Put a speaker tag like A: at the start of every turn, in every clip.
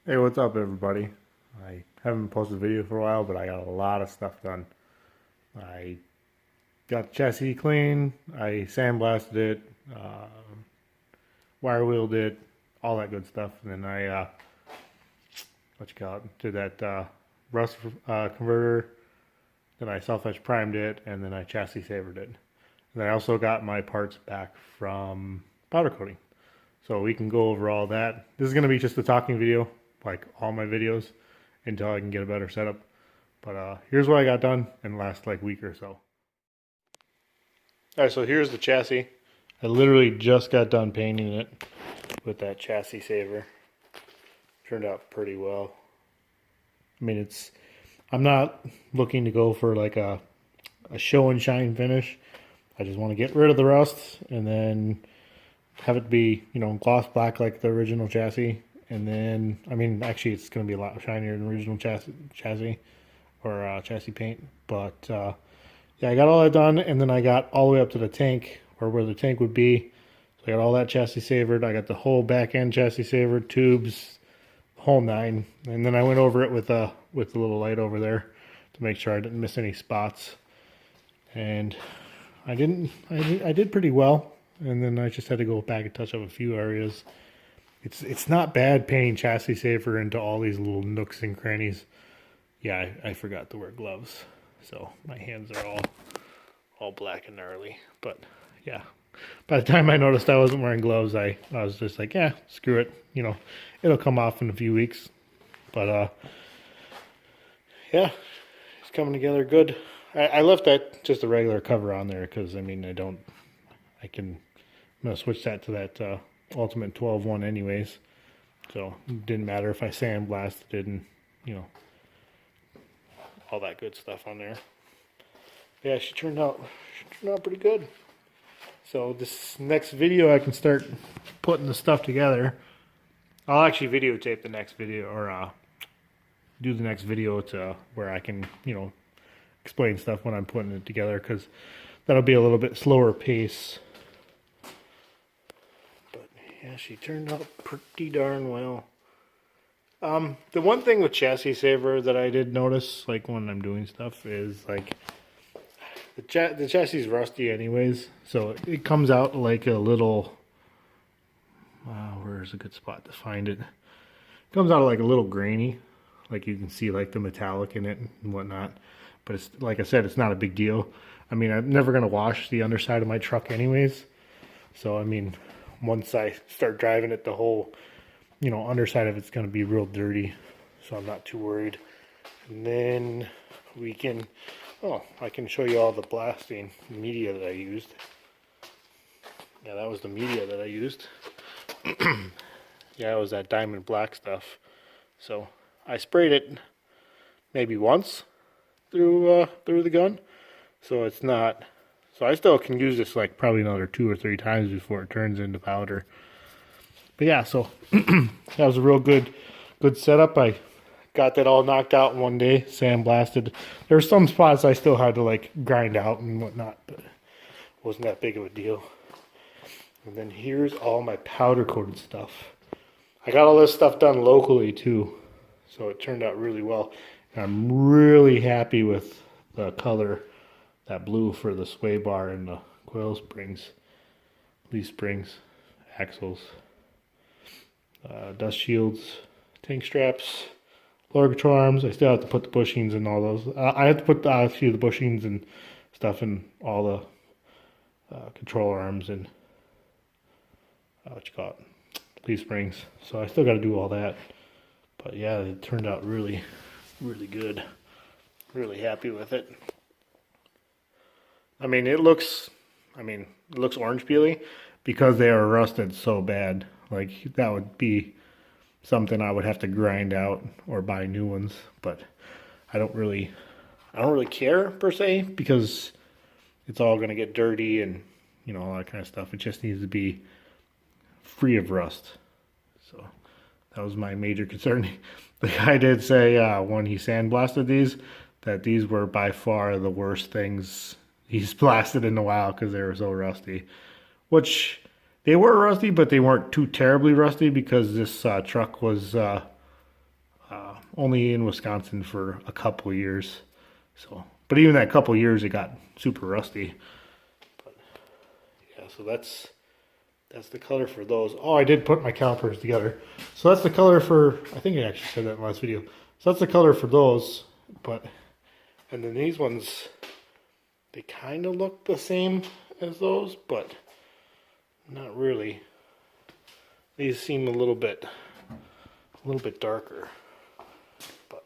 A: Hey, what's up, everybody? I haven't posted a video for a while, but I got a lot of stuff done. I got the chassis clean, I sandblasted it, wire wheeled it, all that good stuff. And then did that rust converter. Then I self-etch primed it, and then I chassis savered it. And then I also got my parts back from powder coating. So we can go over all that. This is going to be just a talking video, like all my videos, until I can get a better setup. But here's what I got done in the last like week or so. All right, so here's the chassis. I literally just got done painting it with that chassis saver. Turned out pretty well. I mean, I'm not looking to go for like a show and shine finish. I just want to get rid of the rust and then have it be, gloss black like the original chassis. And then, I mean, actually it's going to be a lot shinier than the original chassis or chassis paint. But yeah, I got all that done, and then I got all the way up to the tank, or where the tank would be. So I got all that chassis savered. I got the whole back end chassis savered, tubes, whole nine. And then I went over it with the little light over there to make sure I didn't miss any spots. And I did pretty well. And then I just had to go back and touch up a few areas. It's not bad painting chassis saver into all these little nooks and crannies. Yeah, I forgot to wear gloves, so my hands are all black and gnarly. But yeah, by the time I noticed I wasn't wearing gloves, I was just like, yeah, screw it. It'll come off in a few weeks. But yeah, it's coming together good. I left that just a regular cover on there because I mean I'm gonna switch that to that Ultimate 12-1 anyways. So it didn't matter if I sandblasted it and all that good stuff on there. Yeah, she turned out pretty good. So this next video I can start putting the stuff together. I'll actually videotape the next video, or do the next video to where I can explain stuff when I'm putting it together, because that'll be a little bit slower pace. But yeah, she turned out pretty darn well. The one thing with chassis saver that I did notice, like when I'm doing stuff, is like the chassis is rusty anyways, so it comes out like a little. Where's a good spot to find it? It comes out like a little grainy, like you can see like the metallic in it and whatnot. But it's like I said, it's not a big deal. I mean, I'm never gonna wash the underside of my truck anyways, so I mean, once I start driving it, the whole underside of it's going to be real dirty, so I'm not too worried. And then I can show you all the blasting media that I used. Yeah, that was the media that I used. Yeah, it was that diamond black stuff. So I sprayed it maybe once through the gun, so it's not. So I still can use this like probably another 2 or 3 times before it turns into powder. But yeah, so that was a real good setup. I got that all knocked out in one day, sandblasted. There were some spots I still had to like grind out and whatnot, but it wasn't that big of a deal. And then here's all my powder coated stuff. I got all this stuff done locally too, so it turned out really well. And I'm really happy with the color, that blue for the sway bar and the coil springs, leaf springs, axles. Dust shields, tank straps, lower control arms. I still have to put the bushings in all those. I have to put a few of the bushings and stuff in all the control arms and leaf springs. So I still got to do all that. But yeah, it turned out really, really good. Really happy with it. I mean, it looks orange peely because they are rusted so bad. Like that would be something I would have to grind out or buy new ones, but I don't really care per se, because it's all going to get dirty and all that kind of stuff. It just needs to be free of rust. So that was my major concern. The guy did say when he sandblasted these that these were by far the worst things he's blasted in a while because they were so rusty, which they were rusty, but they weren't too terribly rusty because this truck was only in Wisconsin for a couple of years. So, but even that couple of years, it got super rusty. But yeah, so that's the color for those. Oh, I did put my calipers together. So that's the color for, I think I actually said that in the last video. So that's the color for those. But, and then these ones, they kind of look the same as those, but not really. These seem a little bit darker. But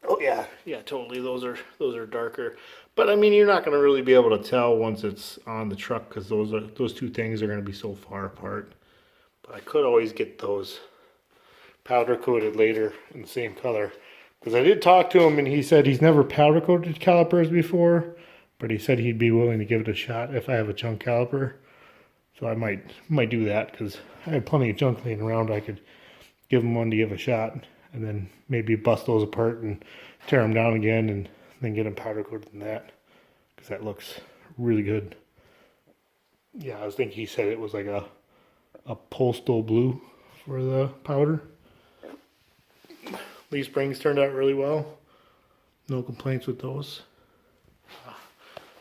A: oh yeah, totally. Those are darker. But I mean, you're not going to really be able to tell once it's on the truck because those two things are going to be so far apart. But I could always get those powder coated later in the same color. Because I did talk to him and he said he's never powder coated calipers before, but he said he'd be willing to give it a shot if I have a junk caliper. So I might do that because I have plenty of junk laying around. I could give him one to give a shot and then maybe bust those apart and tear them down again and then get them powder coated in that because that looks really good. Yeah, I was thinking he said it was like a postal blue for the powder. These springs turned out really well. No complaints with those.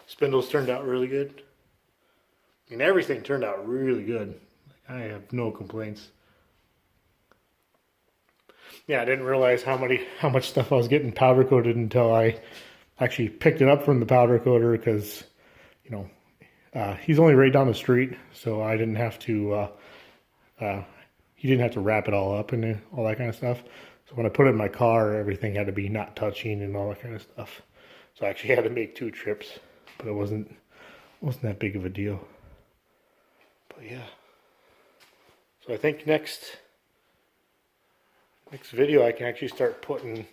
A: Spindles turned out really good. I mean, everything turned out really good. I have no complaints. Yeah, I didn't realize how much stuff I was getting powder coated until I actually picked it up from the powder coater because, you know, he's only right down the street, so I didn't have to. He didn't have to wrap it all up and all that kind of stuff. So when I put it in my car, everything had to be not touching and all that kind of stuff. So I actually had to make 2 trips, but it wasn't that big of a deal. But yeah. So I think next video I can actually start putting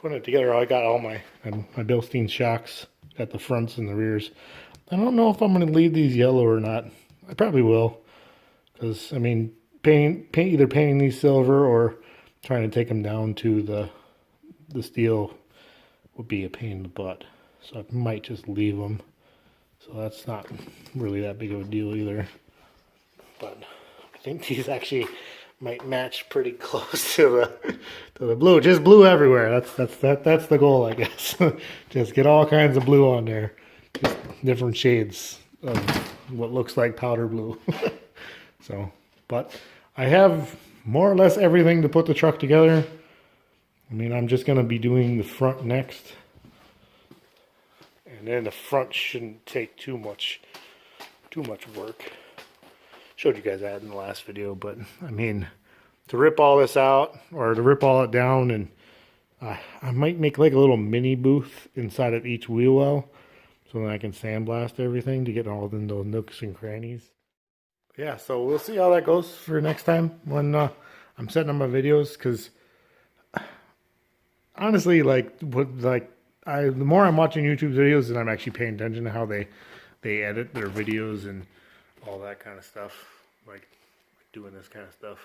A: it together. I got all my Bilstein shocks at the fronts and the rears. I don't know if I'm going to leave these yellow or not. I probably will, because I mean, either painting these silver or trying to take them down to the steel would be a pain in the butt. So I might just leave them. So that's not really that big of a deal either. But I think these actually might match pretty close to the blue. Just blue everywhere. That's the goal, I guess. Just get all kinds of blue on there. Just different shades of what looks like powder blue. So, but I have more or less everything to put the truck together. I mean, I'm just going to be doing the front next. And then the front shouldn't take too much work. Showed you guys that in the last video, but I mean, to rip all this out or to rip all it down, and I might make like a little mini booth inside of each wheel well, so then I can sandblast everything to get all in those nooks and crannies. Yeah, so we'll see how that goes for next time when I'm setting up my videos, because honestly, the more I'm watching YouTube videos, and I'm actually paying attention to how they edit their videos and all that kind of stuff, like doing this kind of stuff.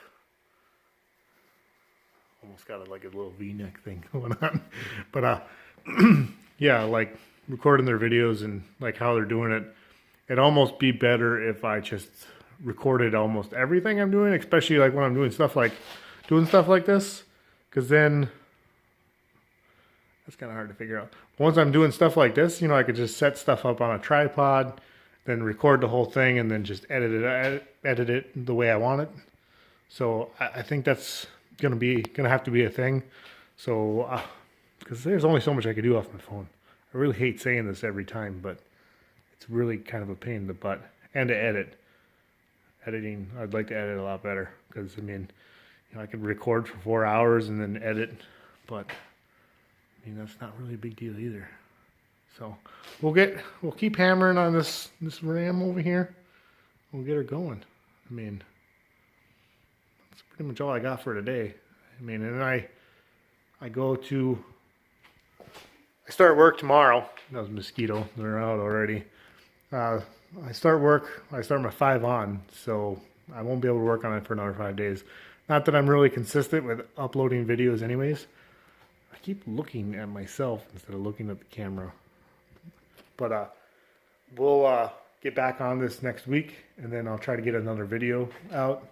A: Almost got like a little V-neck thing going on, but yeah, like recording their videos and like how they're doing it. It'd almost be better if I just recorded almost everything I'm doing, especially like when I'm doing stuff like this, because then that's kind of hard to figure out. Once I'm doing stuff like this, you know, I could just set stuff up on a tripod, then record the whole thing, and then just edit it the way I want it. So I think that's gonna have to be a thing. So because there's only so much I could do off my phone. I really hate saying this every time, but it's really kind of a pain in the butt. And to editing, I'd like to edit a lot better, because I mean, you know, I could record for 4 hours and then edit, but I mean, that's not really a big deal either. So we'll keep hammering on this Ram over here. We'll get her going. I mean, that's pretty much all I got for today. I mean, and I start work tomorrow. That was a mosquito. They're out already. I start my 5 on, so I won't be able to work on it for another 5 days. Not that I'm really consistent with uploading videos anyways. I keep looking at myself instead of looking at the camera. But we'll get back on this next week, and then I'll try to get another video out.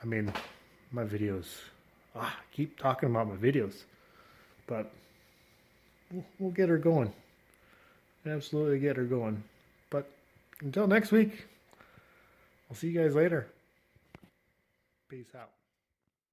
A: I mean, my videos. I keep talking about my videos, but we'll get her going. Absolutely get her going. But until next week, I'll see you guys later. Peace out.